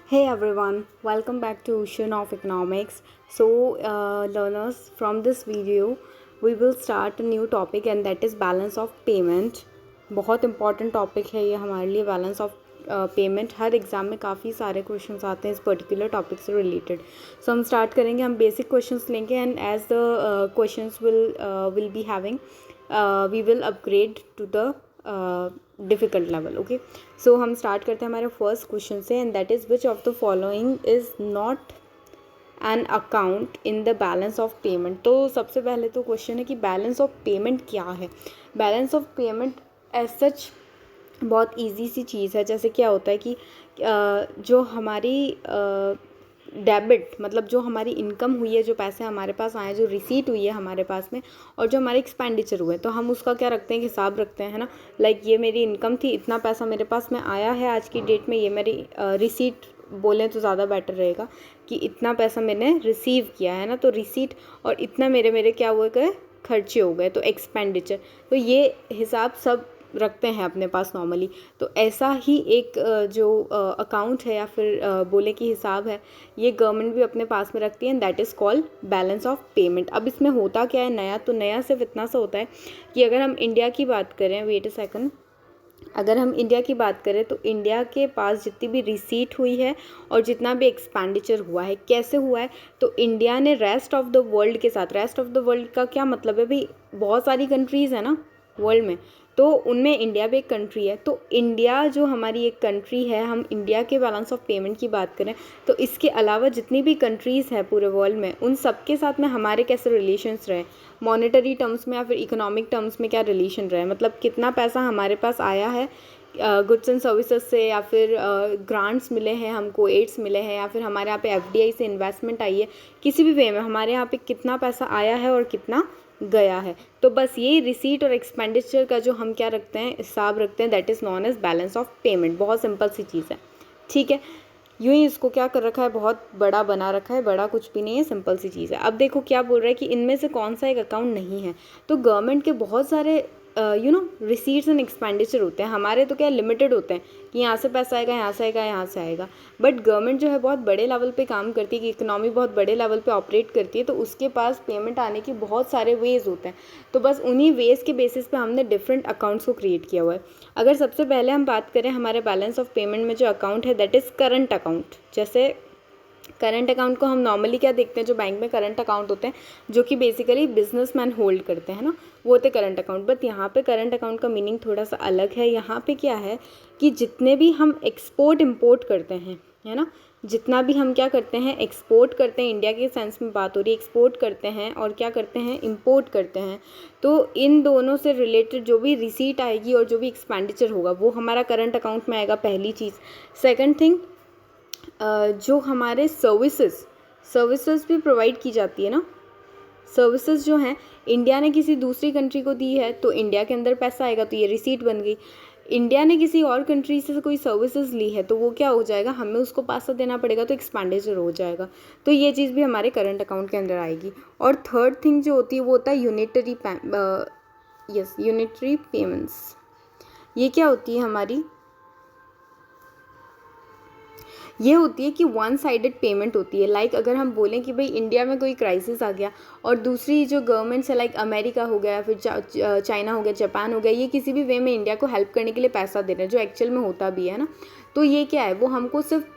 Hey everyone, welcome back to Ocean of Economics. So, learners, from this video, we will start a new topic and that is balance of payment. बहुत important topic है ये हमारे लिए balance of payment. हर exam में काफ़ी सारे questions आते हैं इस पर्टिकुलर टॉपिक से रिलेटेड. सो हम स्टार्ट करेंगे. हम बेसिक क्वेश्चंस लेंगे and as the questions will be having we will upgrade to the difficult level. Okay, so हम स्टार्ट करते हैं हमारे फर्स्ट क्वेश्चन से and that is which of the following is not an account in the balance of payment. तो सबसे पहले तो question है कि बैलेंस ऑफ पेमेंट क्या है. Balance of payment as such बहुत इजी सी चीज़ है. जैसे क्या होता है कि जो हमारी डेबिट मतलब जो हमारी इनकम हुई है, जो पैसे हमारे पास आए, जो रिसीट हुई है हमारे पास में, और जो हमारे एक्सपेंडिचर हुए, तो हम उसका क्या रखते हैं, हिसाब रखते हैं ना. लाइक ये मेरी इनकम थी, इतना पैसा मेरे पास में आया है आज की डेट में, ये मेरी रिसीट बोलें तो ज़्यादा बेटर रहेगा कि इतना पैसा मैंने रिसीव किया है ना, तो रिसीट, और इतना मेरे क्या हुए गए, खर्चे हो गए, तो एक्सपेंडिचर. तो ये हिसाब सब रखते हैं अपने पास नॉर्मली. तो ऐसा ही एक जो अकाउंट है या फिर बोले कि हिसाब है, ये गवर्नमेंट भी अपने पास में रखती है and that is called balance of payment. अब इसमें होता क्या है नया, तो नया सिर्फ इतना सा होता है कि अगर हम इंडिया की बात करें, वेट अ सेकंड, अगर हम इंडिया की बात करें तो इंडिया के पास जितनी भी रिसीट हुई है और जितना भी एक्सपेंडिचर हुआ है, कैसे हुआ है, तो इंडिया ने रेस्ट ऑफ द वर्ल्ड के साथ, रेस्ट ऑफ द वर्ल्ड का क्या मतलब है भाई, बहुत सारी कंट्रीज़ है ना वर्ल्ड में, तो उनमें इंडिया भी एक कंट्री है. तो इंडिया जो हमारी एक कंट्री है, हम इंडिया के बैलेंस ऑफ पेमेंट की बात करें तो इसके अलावा जितनी भी कंट्रीज़ हैं पूरे वर्ल्ड में, उन सब के साथ में हमारे कैसे रिलेशंस रहे, मॉनेटरी टर्म्स में या फिर इकोनॉमिक टर्म्स में क्या रिलेशन रहे, मतलब कितना पैसा हमारे पास आया है गुड्स एंड सर्विसेज से, या फिर ग्रांट्स मिले हैं हमको, एड्स मिले हैं, या फिर हमारे यहाँ पे एफडीआई से इन्वेस्टमेंट आई है, किसी भी वे में हमारे यहाँ पे कितना पैसा आया है और कितना गया है. तो बस ये रिसीट और एक्सपेंडिचर का जो हम क्या रखते हैं, हिसाब रखते हैं, that is known as balance of payment. बहुत सिंपल सी चीज़ है, ठीक है. यूँ ही इसको क्या कर रखा है, बहुत बड़ा बना रखा है, बड़ा कुछ भी नहीं है, सिंपल सी चीज़ है. अब देखो क्या बोल रहा है कि इनमें से कौन सा एक अकाउंट नहीं है. तो गवर्नमेंट के बहुत सारे रिसीट्स एंड एक्सपेंडिचर होते हैं. हमारे तो क्या लिमिटेड होते हैं कि यहाँ से पैसा आएगा, यहाँ से आएगा, यहाँ से आएगा. बट गवर्नमेंट जो है बहुत बड़े लेवल पे काम करती है, कि इकोनॉमी बहुत बड़े लेवल पे ऑपरेट करती है, तो उसके पास पेमेंट आने के बहुत सारे वेज होते हैं. तो बस उन्हीं वेज के बेसिस पे हमने डिफरेंट अकाउंट्स को क्रिएट किया हुआ है. अगर सबसे पहले हम बात करें हमारे बैलेंस ऑफ पेमेंट में जो अकाउंट है, दैट इज़ करंट अकाउंट. जैसे करंट अकाउंट को हम नॉर्मली क्या देखते हैं, जो बैंक में करंट अकाउंट होते हैं, जो कि बेसिकली बिजनेसमैन होल्ड करते हैं ना, वो होते करंट अकाउंट. बट यहाँ पे करंट अकाउंट का मीनिंग थोड़ा सा अलग है. यहाँ पे क्या है कि जितने भी हम एक्सपोर्ट इम्पोर्ट करते हैं, है ना, जितना भी हम क्या करते हैं, एक्सपोर्ट करते हैं, इंडिया के सेंस में बात हो रही है, एक्सपोर्ट करते हैं और क्या करते हैं, इम्पोर्ट करते हैं, तो इन दोनों से रिलेटेड जो भी रिसीट आएगी और जो भी एक्सपेंडिचर होगा वो हमारा करंट अकाउंट में आएगा, पहली चीज़. सेकेंड थिंग, जो हमारे सर्विसेज भी प्रोवाइड की जाती है ना, सर्विसेज जो हैं इंडिया ने किसी दूसरी कंट्री को दी है तो इंडिया के अंदर पैसा आएगा, तो ये रिसीट बन गई. इंडिया ने किसी और कंट्री से कोई सर्विसेज ली है तो वो क्या हो जाएगा, हमें उसको पैसा देना पड़ेगा, तो एक्सपेंडिचर हो जाएगा. तो ये चीज़ भी हमारे करंट अकाउंट के अंदर आएगी. और थर्ड थिंग जो होती है वो होता है यूनिटरी पेमेंट्स. ये क्या होती है हमारी, ये होती है कि वन साइडेड पेमेंट होती है. लाइक अगर हम बोलें कि भाई इंडिया में कोई क्राइसिस आ गया और दूसरी जो गवर्नमेंट्स है, लाइक अमेरिका हो गया, फिर चाइना हो गया, जापान हो गया, ये किसी भी वे में इंडिया को हेल्प करने के लिए पैसा दे रहे हैं, जो एक्चुअल में होता भी है ना. तो ये क्या है, वो हमको सिर्फ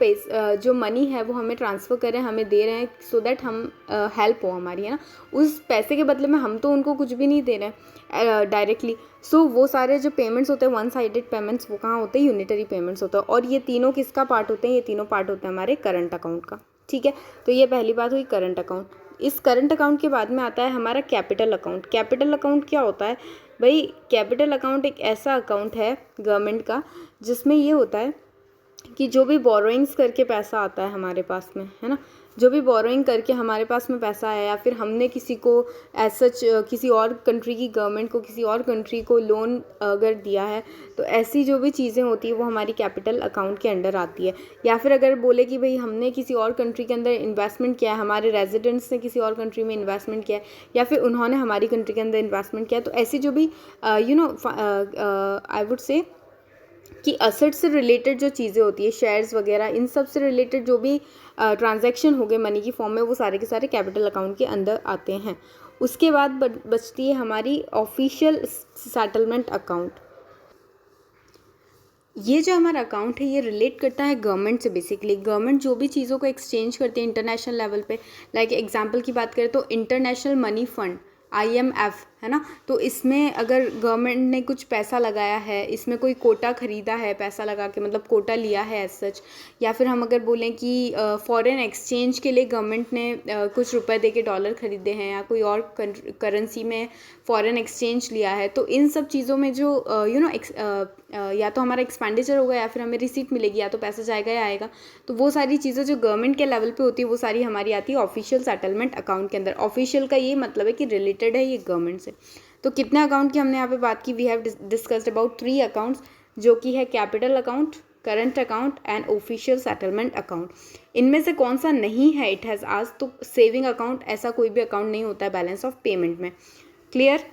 जो मनी है वो हमें ट्रांसफ़र कर रहे हैं, हमें दे रहे हैं, सो दैट हम हेल्प हो हमारी, है ना. उस पैसे के बदले में हम तो उनको कुछ भी नहीं दे रहे हैं डायरेक्टली. सो वो सारे जो पेमेंट्स होते हैं वन साइडेड पेमेंट्स, वो कहाँ होते हैं, यूनिटरी पेमेंट्स होता है. और ये तीनों किसका पार्ट होते हैं, ये तीनों पार्ट होते हैं हमारे करंट अकाउंट का, ठीक है. तो ये पहली बात हुई करंट अकाउंट. इस करंट अकाउंट के बाद में आता है हमारा कैपिटल अकाउंट. कैपिटल अकाउंट क्या होता है भाई, कैपिटल अकाउंट एक ऐसा अकाउंट है गवर्नमेंट का जिसमें ये होता है कि जो भी बोरोइंग्स करके पैसा आता है हमारे पास में, है ना, जो भी बोरोइंग करके हमारे पास में पैसा आया, या फिर हमने किसी को एज सच किसी और कंट्री की गवर्नमेंट को किसी और कंट्री को लोन अगर दिया है, तो ऐसी जो भी चीज़ें होती है वो हमारी कैपिटल अकाउंट के अंडर आती है. या फिर अगर बोले कि भाई हमने किसी और कंट्री के अंदर इन्वेस्टमेंट किया है, हमारे रेजिडेंट्स ने किसी और कंट्री में इन्वेस्टमेंट किया है, या फिर उन्होंने हमारी कंट्री के अंदर इन्वेस्टमेंट किया, तो ऐसी जो भी आई वुड से कि असेट से रिलेटेड जो चीज़ें होती है, शेयर्स वगैरह, इन सब से रिलेटेड जो भी ट्रांजैक्शन हो गए मनी की फॉर्म में, वो सारे के सारे कैपिटल अकाउंट के अंदर आते हैं। उसके बाद बचती है हमारी ऑफिशियल सेटलमेंट अकाउंट। ये जो हमारा अकाउंट है ये रिलेट करता है गवर्नमेंट से। बेसिकली गवर्नमेंट जो भी चीज़ों को एक्सचेंज करती है इंटरनेशनल लेवल पे, लाइक एग्जांपल की बात करें तो इंटरनेशनल मनी फंड IMF है ना, तो इसमें अगर गवर्नमेंट ने कुछ पैसा लगाया है, इसमें कोई कोटा खरीदा है पैसा लगा के, मतलब कोटा लिया है एज सच, या फिर हम अगर बोलें कि फॉरेन एक्सचेंज के लिए गवर्नमेंट ने कुछ रुपए दे के डॉलर खरीदे हैं या कोई और करेंसी में फॉरेन एक्सचेंज लिया है, तो इन सब चीज़ों में जो या तो हमारा एक्सपेंडिचर होगा या फिर हमें रिसीट मिलेगी, या तो पैसा जाएगा या आएगा, तो वो सारी चीज़ें जो गवर्नमेंट के लेवल पे होती है वो सारी हमारी आती है ऑफिशियल सेटलमेंट अकाउंट के अंदर। ऑफिशियल का ये मतलब है कि रिलेटेड है ये गवर्नमेंट से। तो कितने अकाउंट की हमने यहाँ पे बात की? We have discussed about 3 accounts, जो कि है capital account, current account and official settlement account. इनमें से कौन सा नहीं है इट हैज़ आज? तो सेविंग अकाउंट, ऐसा कोई भी अकाउंट नहीं होता है बैलेंस ऑफ पेमेंट में। क्लियर?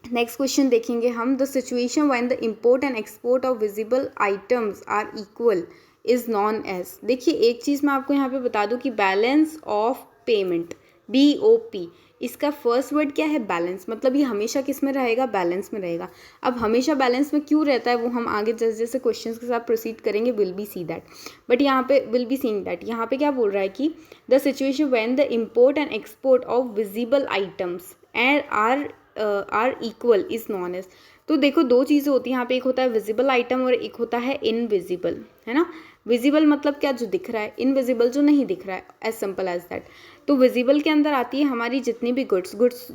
नेक्स्ट क्वेश्चन देखेंगे हम। The situation when the import and export of visible items are equal is known as. देखिए एक चीज़ मैं आपको यहाँ पे बता दूँ कि बैलेंस ऑफ पेमेंट, BOP, इसका फर्स्ट वर्ड क्या है? बैलेंस। मतलब ये हमेशा किस में रहेगा? बैलेंस में रहेगा। अब हमेशा बैलेंस में क्यों रहता है वो हम आगे जैसे जैसे क्वेश्चन के साथ प्रोसीड करेंगे will be see that, but यहाँ पे विल बी सीइंग दैट। यहाँ पे क्या बोल रहा है कि the situation when the import and export of visible items and are equal is known as. तो देखो दो चीज़ें होती हैं यहाँ पे, एक होता है विजिबल आइटम और एक होता है इनविजिबल, है ना। विजिबल मतलब क्या? जो दिख रहा है। इनविजिबल जो नहीं दिख रहा है, एज सिंपल एज दैट। तो विजिबल के अंदर आती है हमारी जितनी भी गुड्स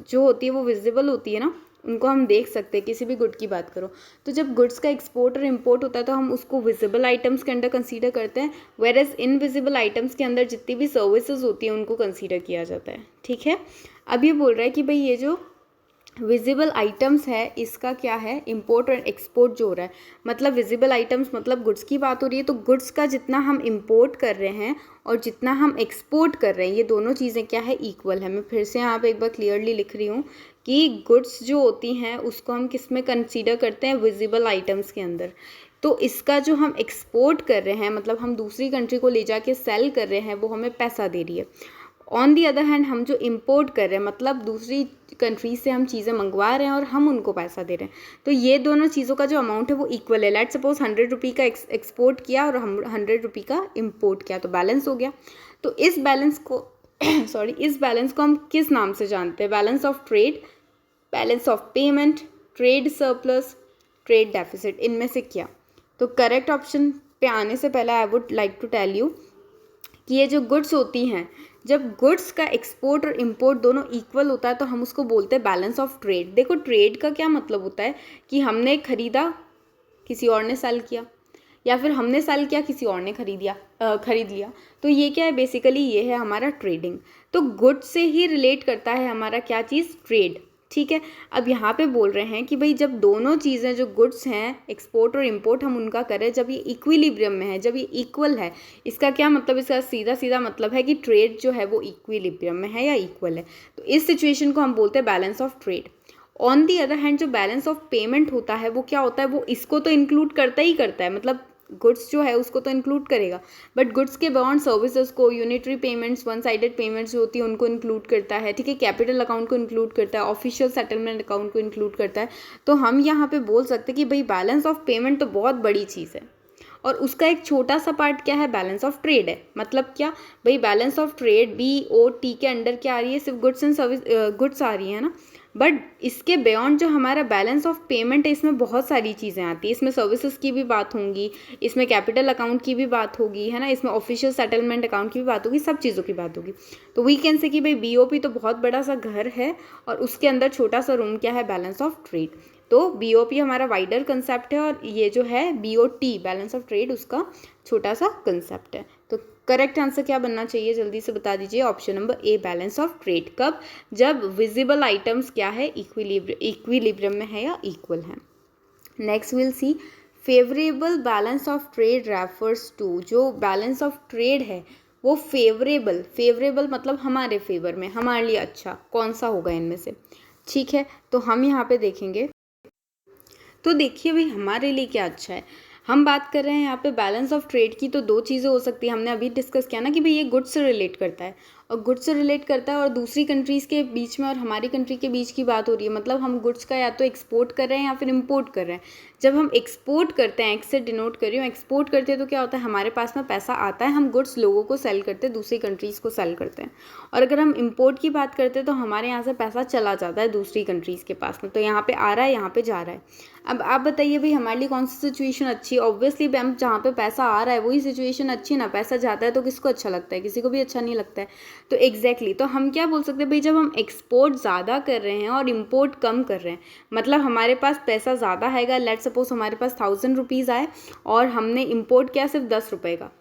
जो होती है वो विजिबल होती है ना, उनको हम देख सकते हैं। किसी भी गुड की बात करो तो जब गुड्स का एक्सपोर्ट और इम्पोर्ट होता है तो हम उसको विजिबल आइटम्स के अंडर कंसीडर करते हैं, वेयर एज इनविजिबल आइटम्स के अंदर जितनी भी सर्विसेज होती हैं उनको कंसीडर किया जाता है। ठीक है, अब ये बोल रहा है कि भाई ये जो विजिबल आइटम्स है इसका क्या है? इंपोर्ट और एक्सपोर्ट जो हो रहा है, मतलब विजिबल आइटम्स मतलब गुड्स की बात हो रही है, तो गुड्स का जितना हम इंपोर्ट कर रहे हैं और जितना हम एक्सपोर्ट कर रहे हैं, ये दोनों चीज़ें क्या है? इक्वल है। मैं फिर से यहाँ पे एक बार क्लियरली लिख रही हूँ कि गुड्स जो होती हैं उसको हम किस में कंसीडर करते हैं? विजिबल आइटम्स के अंदर। तो इसका जो हम एक्सपोर्ट कर रहे हैं, मतलब हम दूसरी कंट्री को ले जाके सेल कर रहे हैं, वो हमें पैसा दे रही है। ऑन दी अदर हैंड हम जो इंपोर्ट कर रहे हैं, मतलब दूसरी कंट्री से हम चीज़ें मंगवा रहे हैं और हम उनको पैसा दे रहे हैं, तो ये दोनों चीज़ों का जो अमाउंट है वो इक्वल है। लेट्स सपोज 100 रुपये का एक्सपोर्ट किया और हम 100 रुपये का इंपोर्ट किया, तो बैलेंस हो गया। तो इस बैलेंस को इस बैलेंस को हम किस नाम से जानते हैं? Balance of trade, balance of payment, trade surplus, trade deficit. इनमें से क्या? तो करेक्ट ऑप्शन पे आने से पहले I would like to tell you कि ये जो गुड्स होती हैं, जब गुड्स का एक्सपोर्ट और इंपोर्ट दोनों इक्वल होता है तो हम उसको बोलते हैं बैलेंस ऑफ ट्रेड। देखो ट्रेड का क्या मतलब होता है कि हमने खरीदा, किसी और ने सेल किया, या फिर हमने सेल किया, किसी और ने खरीद लिया। तो ये क्या है? बेसिकली ये है हमारा ट्रेडिंग। तो गुड्स से ही रिलेट करता है हमारा क्या चीज़? ट्रेड। ठीक है, अब यहाँ पे बोल रहे हैं कि भाई जब दोनों चीज़ें जो गुड्स हैं, एक्सपोर्ट और इंपोर्ट हम उनका करें, जब ये इक्विलिब्रियम में है, जब ये इक्वल है, इसका क्या मतलब? इसका सीधा सीधा मतलब है कि ट्रेड जो है वो इक्विलिब्रियम में है या इक्वल है। तो इस सिचुएशन को हम बोलते हैं balance of trade. On the other hand जो बैलेंस ऑफ पेमेंट होता है वो क्या होता है? वो इसको तो इंक्लूड करता ही करता है, मतलब गुड्स जो है उसको तो इंक्लूड करेगा, बट गुड्स के बियॉन्ड सर्विसेज को, unitary payments, one sided payments जो होती है उनको इंक्लूड करता है। ठीक है, कैपिटल अकाउंट को इंक्लूड करता है, ऑफिशियल सेटलमेंट अकाउंट को इंक्लूड करता है। तो हम यहाँ पे बोल सकते हैं कि भाई बैलेंस ऑफ पेमेंट तो बहुत बड़ी चीज़ है और उसका एक छोटा सा पार्ट क्या है? बैलेंस ऑफ ट्रेड है। मतलब क्या भाई? बैलेंस ऑफ ट्रेड BOT के अंडर क्या आ रही है? सिर्फ गुड्स एंड सर्विस, गुड्स आ रही है ना, बट इसके बियॉन्ड जो हमारा बैलेंस ऑफ पेमेंट है इसमें बहुत सारी चीज़ें आती हैं। इसमें सर्विसेज की भी बात होगी, इसमें कैपिटल अकाउंट की भी बात होगी, है ना, इसमें ऑफिशियल सेटलमेंट अकाउंट की भी बात होगी, सब चीज़ों की बात होगी। तो वी कैन से कि भाई BOP तो बहुत बड़ा सा घर है और उसके अंदर छोटा सा रूम क्या है? Balance of trade. तो BOP हमारा वाइडर कंसेप्ट है और ये जो है BOT बैलेंस ऑफ ट्रेड उसका छोटा सा कंसेप्ट है। तो करेक्ट आंसर क्या बनना चाहिए? जल्दी से बता दीजिए। Option number A balance of trade. कब? जब विजिबल आइटम्स क्या है? इक्विलिब्रियम में है या इक्वल है। Next will see favourable balance of trade refers to. जो बैलेंस ऑफ ट्रेड है वो फेवरेबल मतलब हमारे फेवर में, हमारे लिए अच्छा कौन सा होगा इनमें से? ठीक है, तो हम यहाँ पे देखेंगे। तो देखिए भाई हमारे लिए क्या अच्छा है। हम बात कर रहे हैं यहाँ पे बैलेंस ऑफ ट्रेड की, तो दो चीज़ें हो सकती है। हमने अभी डिस्कस किया ना कि भाई ये गुड्स से रिलेट करता है, और गुड्स से रिलेट करता है और दूसरी कंट्रीज़ के बीच में और हमारी कंट्री के बीच की बात हो रही है। मतलब हम गुड्स का या तो एक्सपोर्ट कर रहे हैं या फिर इम्पोर्ट कर रहे हैं। जब हम एक्सपोर्ट करते हैं, एक्स से डिनोट कर रही हूँ, एक्सपोर्ट करते हैं तो क्या होता है, हमारे पास में पैसा आता है, हम गुड्स लोगों को सेल करते हैं, दूसरी कंट्रीज़ को सेल करते हैं। और अगर हम इम्पोर्ट की बात करते हैं तो हमारे यहाँ से पैसा चला जाता है दूसरी कंट्रीज़ के पास में, तो यहाँ पे आ रहा है, यहाँ पे जा रहा है। अब आप बताइए भाई हमारे लिए कौन सी सिचुएशन अच्छी है? ऑब्वियसली हम जहाँ पे पैसा आ रहा है वही सिचुएशन अच्छी है ना। पैसा जाता है तो किसको अच्छा लगता है? किसी को भी अच्छा नहीं लगता है। तो एग्जैक्टली तो हम क्या बोल सकते हैं भाई, जब हम एक्सपोर्ट ज़्यादा कर रहे हैं और इम्पोर्ट कम कर रहे हैं, मतलब हमारे पास पैसा ज़्यादा आएगा। लेट सपोज हमारे पास 1000 रुपीज़ आए और हमने इम्पोर्ट किया सिर्फ 10 रुपये का,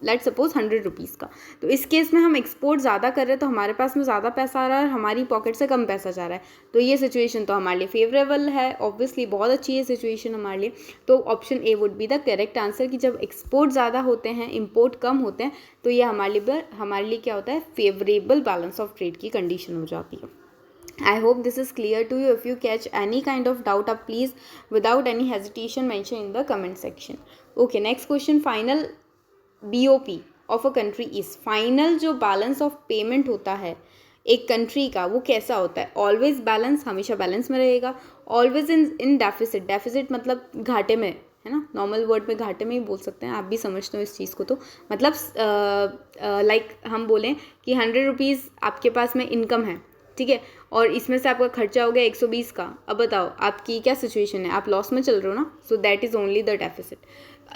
लेट सपोज 100 रुपीज़ का। तो इस केस में हम एक्सपोर्ट ज़्यादा कर रहे हैं तो हमारे पास में ज़्यादा पैसा आ रहा है और हमारी पॉकेट से कम पैसा जा रहा है। तो ये सिचुएशन तो हमारे लिए फेवरेबल है, ऑब्वियसली बहुत अच्छी है सिचुएशन हमारे लिए। तो option A would be the correct answer कि जब एक्सपोर्ट ज़्यादा होते हैं, इम्पोर्ट कम होते हैं, तो ये हमारे लिए क्या होता है, फेवरेबल बैलेंस ऑफ ट्रेड की कंडीशन हो जाती है। I hope this is clear to you. If you catch any kind of doubt up, please without any hesitation mention in the comment section. Okay, next question. Final BOP of a country is, final जो balance of payment होता है एक country का, वो कैसा होता है? Always balance, हमेशा बैलेंस में रहेगा। ऑलवेज इन डेफिसिट, डेफिसिट मतलब घाटे में, है ना, नॉर्मल वर्ड में घाटे में ही बोल सकते हैं, आप भी समझते हो इस चीज़ को। तो मतलब लाइक हम बोलें कि 100 रुपीज़ आपके पास में इनकम है, ठीक है, और इसमें से आपका खर्चा हो गया 120 का। अब बताओ आपकी क्या सिचुएशन है, आप लॉस में चल रहे हो ना, so that is only the deficit.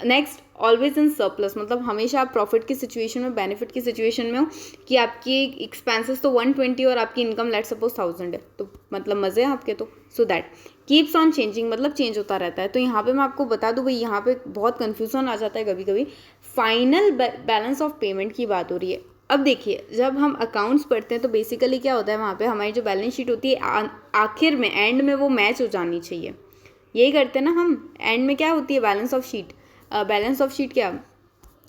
Next, always in surplus, मतलब हमेशा आप प्रॉफिट की सिचुएशन में, बेनिफिट की सिचुएशन में हो कि आपकी एक्सपेंसेस तो 120 और आपकी इनकम लेट सपोज 1000 है, तो मतलब मज़े हैं आपके। तो so that keeps on changing, मतलब चेंज होता रहता है। तो यहाँ पे मैं आपको बता दूँ भाई, यहाँ पे बहुत कन्फ्यूजन आ जाता है कभी कभी। फाइनल बैलेंस ऑफ पेमेंट की बात हो रही है। अब देखिए, जब हम अकाउंट्स पढ़ते हैं तो बेसिकली क्या होता है, वहाँ पे हमारी जो बैलेंस शीट होती है आखिर में, एंड में वो मैच हो जानी चाहिए। यही करते हैं ना हम, एंड में क्या होती है, balance of sheet. Balance of sheet क्या,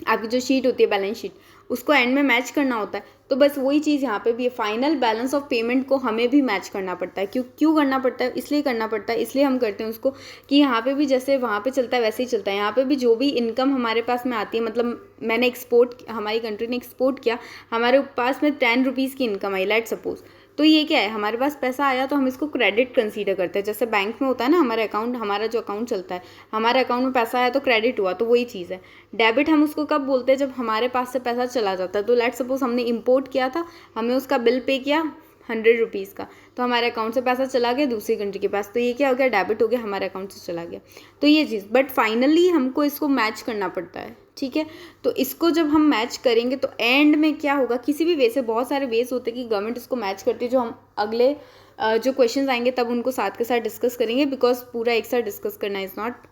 आपकी जो शीट होती है बैलेंस शीट, उसको एंड में मैच करना होता है। तो बस वही चीज़ यहाँ पे भी है, फाइनल बैलेंस ऑफ पेमेंट को हमें भी मैच करना पड़ता है। क्यों करना पड़ता है? इसलिए करना पड़ता है, इसलिए हम करते हैं उसको कि यहाँ पे भी जैसे वहाँ पे चलता है वैसे ही चलता है। यहाँ पे भी जो भी इनकम हमारे पास में आती है, मतलब मैंने एक्सपोर्ट, हमारी कंट्री ने एक्सपोर्ट किया, हमारे पास में 10 रुपीज़ की इनकम आई लेट सपोज, तो ये क्या है, हमारे पास पैसा आया तो हम इसको क्रेडिट कंसीडर करते हैं। जैसे बैंक में होता है ना, हमारा अकाउंट, हमारा जो अकाउंट चलता है, हमारे अकाउंट में पैसा आया तो क्रेडिट हुआ, तो वही चीज़ है। डेबिट हम उसको कब बोलते हैं, जब हमारे पास से पैसा चला जाता है। तो लेट सपोज हमने इंपोर्ट किया था, हमने उसका बिल पे किया 100 रुपीज़ का, तो हमारे अकाउंट से पैसा चला गया दूसरी कंट्री के पास, तो ये क्या हो गया, डेबिट हो गया, हमारे अकाउंट से चला गया। तो ये चीज़, बट फाइनली हमको इसको मैच करना पड़ता है, ठीक है। तो इसको जब हम मैच करेंगे तो एंड में क्या होगा, किसी भी वे से, बहुत सारे वेज होते हैं कि गवर्नमेंट इसको मैच करती है, जो हम अगले जो क्वेश्चंस आएंगे तब उनको साथ के साथ डिस्कस करेंगे, बिकॉज पूरा एक साथ डिस्कस करना is not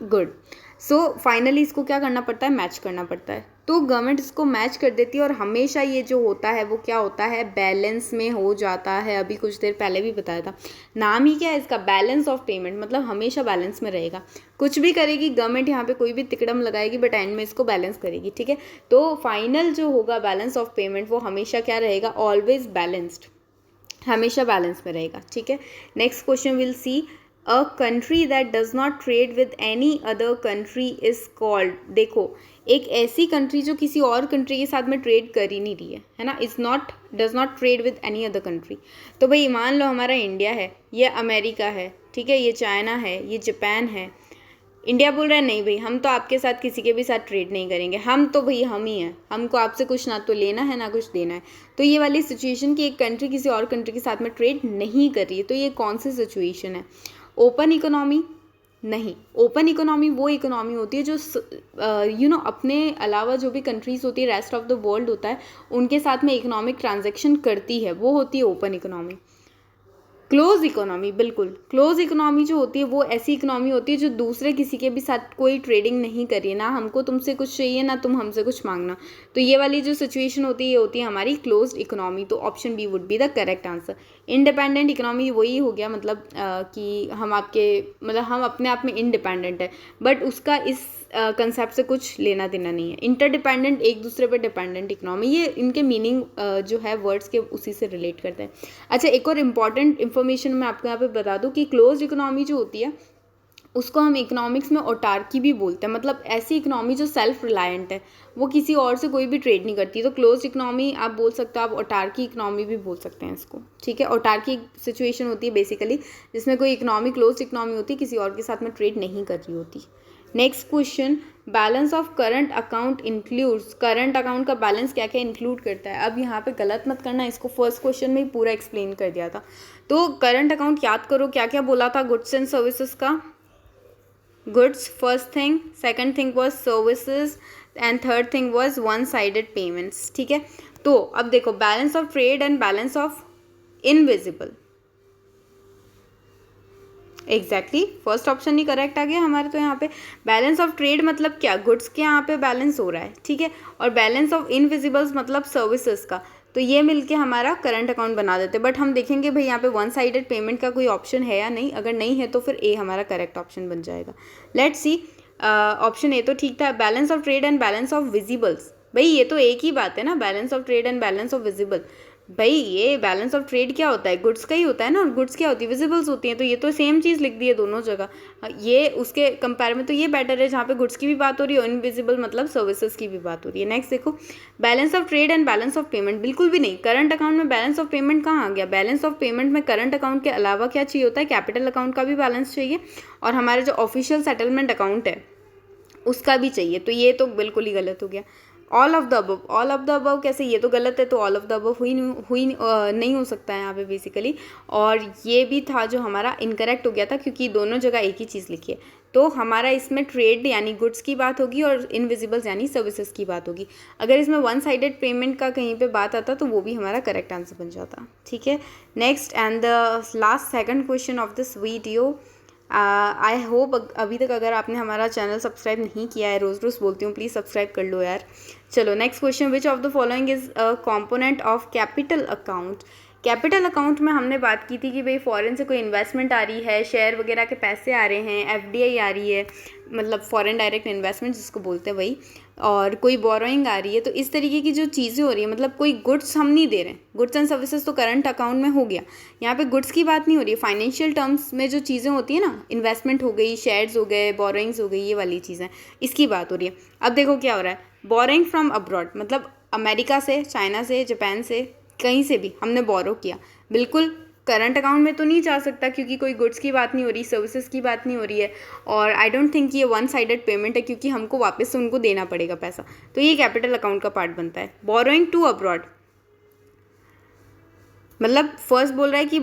good. So finally इसको क्या करना पड़ता है, मैच करना पड़ता है। तो गवर्नमेंट इसको मैच कर देती है और हमेशा ये जो होता है वो क्या होता है, बैलेंस में हो जाता है। अभी कुछ देर पहले भी बताया था, नाम ही क्या है इसका, बैलेंस ऑफ पेमेंट, मतलब हमेशा बैलेंस में रहेगा। कुछ भी करेगी गवर्नमेंट, यहाँ पे कोई भी तिकड़म लगाएगी, बट एंड में इसको बैलेंस करेगी, ठीक है। तो फाइनल जो होगा बैलेंस ऑफ पेमेंट, वो हमेशा क्या रहेगा, ऑलवेज बैलेंस्ड, हमेशा बैलेंस में रहेगा, ठीक है। Next question will see, a country that does not trade with any other country is called. देखो, एक ऐसी कंट्री जो किसी और कंट्री के साथ में ट्रेड कर ही नहीं रही है ना, does not trade with any other country. तो भाई मान लो हमारा इंडिया है, ये अमेरिका है, ठीक है, ये चाइना है, ये जापान है। इंडिया बोल रहा है नहीं भाई, हम तो आपके साथ किसी के भी साथ ट्रेड नहीं करेंगे, हम तो भाई हम ही हैं, हमको आपसे कुछ ना तो लेना है ना कुछ देना है। तो ये वाली सिचुएशन कि एक कंट्री किसी और कंट्री के साथ में ट्रेड नहीं कर रही है, तो ये कौन सी सिचुएशन है? ओपन इकोनॉमी नहीं। ओपन इकोनॉमी वो इकोनॉमी होती है जो अपने अलावा जो भी कंट्रीज़ होती है, रेस्ट ऑफ द वर्ल्ड होता है, उनके साथ में इकोनॉमिक ट्रांजैक्शन करती है, वो होती है ओपन इकोनॉमी। क्लोज इकोनॉमी, बिल्कुल, क्लोज इकोनॉमी जो होती है वो ऐसी इकोनॉमी होती है जो दूसरे किसी के भी साथ कोई ट्रेडिंग नहीं कर रही है, ना हमको तुमसे कुछ चाहिए ना तुम हमसे कुछ मांगना। तो ये वाली जो सिचुएशन होती है ये होती है हमारी क्लोज्ड इकोनॉमी। तो option B would be the correct answer. Independent economy वही हो गया, मतलब कि हम अपने आप में इंडिपेंडेंट है, बट उसका इस कंसेप्ट से कुछ लेना देना नहीं है। इंटरडिपेंडेंट, एक दूसरे पर डिपेंडेंट इकोनॉमी, ये इनके मीनिंग जो है वर्ड्स के उसी से रिलेट करते हैं। अच्छा, एक और इम्पॉर्टेंट इन्फॉर्मेशन मैं आपको यहाँ पे बता दूँ कि क्लोज इकोनॉमी जो होती है उसको हम इकोनॉमिक्स में ऑटार्की भी बोलते हैं, मतलब ऐसी इकोनॉमी जो सेल्फ रिलायंट है, वो किसी और से कोई भी ट्रेड नहीं करती। तो क्लोज इकोनॉमी आप बोल सकते हो, आप ऑटार्की इकोनॉमी भी बोल सकते हैं इसको, ठीक है। ऑटार्की सिचुएशन होती है बेसिकली जिसमें कोई इकोनॉमी क्लोज इकोनॉमी होती है, किसी और के साथ में ट्रेड नहीं कर रही होती। Next question, balance of current account includes, current account का बैलेंस क्या क्या इंक्लूड करता है। अब यहाँ पे गलत मत करना, इसको फर्स्ट क्वेश्चन में ही पूरा एक्सप्लेन कर दिया था। तो करंट अकाउंट याद करो क्या क्या बोला था गुड्स एंड सर्विसेज का। Goods first thing, second thing was services and third thing was one sided payments, ठीक है। तो अब देखो, balance of trade and balance of invisible, exactly first option ही करेक्ट आ गया हमारे। तो यहाँ पे बैलेंस ऑफ ट्रेड मतलब क्या, गुड्स के यहाँ पे बैलेंस हो रहा है, ठीक है। और बैलेंस ऑफ इनविजिबल्स मतलब सर्विसेज का, तो ये मिलके हमारा करंट अकाउंट बना देते। बट हम देखेंगे भाई यहाँ पे वन साइडेड पेमेंट का कोई ऑप्शन है या नहीं, अगर नहीं है तो फिर ए हमारा करेक्ट ऑप्शन बन जाएगा। लेट्स सी, ऑप्शन ए तो ठीक था। Balance of trade and balance of visibles, भाई ये तो एक ही बात है ना, balance of trade and balance of visible. भाई ये बैलेंस ऑफ ट्रेड क्या होता है, गुड्स का ही होता है ना, और गुड्स क्या होती है, विजिबल्स होती हैं। तो ये तो सेम चीज़ लिख दी है दोनों जगह। ये उसके कंपेयर में तो ये बेटर है जहाँ पे गुड्स की भी बात हो रही है और इनविजिबल मतलब सर्विसेज की भी बात हो रही है। नेक्स्ट देखो, balance of trade and balance of payment, बिल्कुल भी नहीं। करंट अकाउंट में बैलेंस ऑफ पेमेंट कहाँ आ गया। बैलेंस ऑफ पेमेंट में करंट अकाउंट के अलावा क्या चाहिए होता है, कैपिटल अकाउंट का भी बैलेंस चाहिए और हमारे जो ऑफिशियल सेटलमेंट अकाउंट है उसका भी चाहिए। तो ये तो बिल्कुल ही गलत हो गया। All of the above, all of the above कैसे, ये तो गलत है, तो ऑल ऑफ द अबव नहीं हो सकता है यहाँ पे बेसिकली। और ये भी था जो हमारा इनकरेक्ट हो गया था, क्योंकि दोनों जगह एक ही चीज़ लिखी है। तो हमारा इसमें ट्रेड यानी गुड्स की बात होगी और इनविजिबल्स यानी सर्विसेज की बात होगी। अगर इसमें वन साइडेड पेमेंट का कहीं पे बात आता तो वो भी हमारा करेक्ट आंसर बन जाता, ठीक है। Next and the last second question of this video, I hope अभी तक अगर आपने हमारा चैनल सब्सक्राइब नहीं किया है, रोज़ रोज़ बोलती हूँ प्लीज़ सब्सक्राइब कर लो यार। चलो next question, which of the following is a component of capital account. Capital account में हमने बात की थी कि भाई फॉरेन से कोई इन्वेस्टमेंट आ रही है, शेयर वगैरह के पैसे आ रहे हैं, एफडीआई आ रही है, मतलब फॉरेन डायरेक्ट इन्वेस्टमेंट जिसको बोलते हैं वही, और कोई बोरोइंग आ रही है। तो इस तरीके की जो चीज़ें हो रही है, मतलब कोई गुड्स हम नहीं दे रहे हैं, गुड्स एंड सर्विसेज तो करंट अकाउंट में हो गया। यहाँ पे गुड्स की बात नहीं हो रही है, फाइनेंशियल टर्म्स में जो चीज़ें होती है ना, इन्वेस्टमेंट हो गई, शेयर्स हो गए, बोरोइंग्स हो गई, ये वाली चीज़ें, इसकी बात हो रही है। अब देखो क्या हो रहा है, बोरोइंग फ्रॉम अब्रॉड, मतलब अमेरिका से, चाइना से, जापान से, कहीं से भी हमने बोरो किया, बिल्कुल करंट अकाउंट में तो नहीं जा सकता क्योंकि कोई गुड्स की बात नहीं हो रही, सर्विसेज की बात नहीं हो रही है। और आई डोंट थिंक ये वन साइडेड पेमेंट है क्योंकि हमको वापस से उनको देना पड़ेगा पैसा, तो ये कैपिटल अकाउंट का पार्ट बनता है। बोरोइंग टू अब्रॉड, मतलब फर्स्ट बोल रहा है कि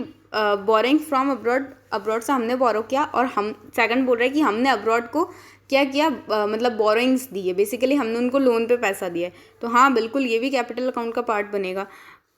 बोरोइंग फ्रॉम अब्रॉड, अब्रॉड से हमने बोरो किया, और हम सेकंड बोल रहा है कि हमने अब्रॉड को क्या किया, मतलब बोरोइंग्स दी है, बेसिकली हमने उनको लोन पे पैसा दिया है। तो हाँ बिल्कुल ये भी कैपिटल अकाउंट का पार्ट बनेगा।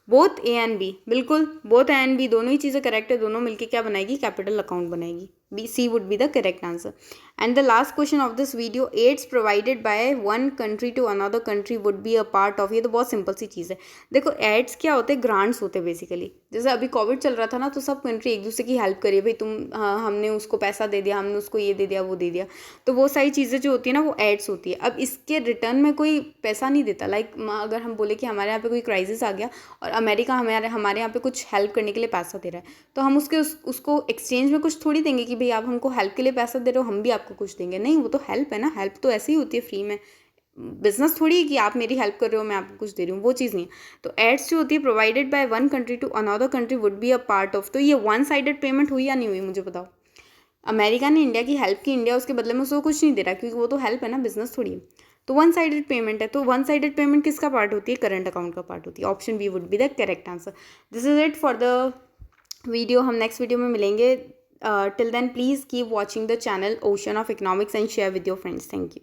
बोथ ए एंड बी, बिल्कुल बोथ ए एंड बी दोनों ही चीज़ें करेक्ट है, दोनों मिलके क्या बनाएगी, कैपिटल अकाउंट बनाएगी। B, C would be the correct answer. And the last question of this video, aids provided by one country to another country would be a part of, ये तो बहुत सिंपल सी चीज़ है। देखो एड्स क्या होते हैं, ग्रांट्स होते हैं बेसिकली। जैसे अभी कोविड चल रहा था ना, तो सब कंट्री एक दूसरे की हेल्प करिए, भाई तुम, हाँ, हमने उसको पैसा दे दिया, हमने उसको ये दे दिया, वो दे दिया, तो वो सारी चीज़ें जो होती है ना वो एड्स होती है। अब इसके रिटर्न में कोई पैसा नहीं देता। लाइक अगर हम बोले कि हमारे यहाँ पे कोई क्राइसिस आ गया और अमेरिका हमारे यहाँ पे कुछ हेल्प करने के लिए पैसा दे रहा है, तो हम उसको एक्सचेंज में कुछ थोड़ी देंगे कि भाई आप हमको हेल्प के लिए पैसा दे रहे हो, हम भी आपको कुछ देंगे। नहीं, वो तो हेल्प है ना, हेल्प तो ऐसे ही होती है फ्री में, बिजनेस थोड़ी है कि आप मेरी हेल्प कर रहे हो मैं आपको कुछ दे रही हूँ, वो चीज़ नहीं है। तो एड्स जो होती है provided by one country to another country would be a part of, तो ये वन साइडेड पेमेंट हुई या नहीं हुई मुझे बताओ। अमेरिका ने इंडिया की हेल्प की, इंडिया उसके बदले में उसको कुछ नहीं दे रहा क्योंकि वो तो हेल्प है ना, बिजनेस थोड़ी है। तो वन साइडेड पेमेंट है, तो वन साइडेड पेमेंट किसका पार्ट होती है, करंट अकाउंट का पार्ट होती है। Option B would be the correct answer. This is it for the video, हम नेक्स्ट वीडियो में मिलेंगे। Till then please keep watching the channel ocean of economics and share with your friends. Thank you.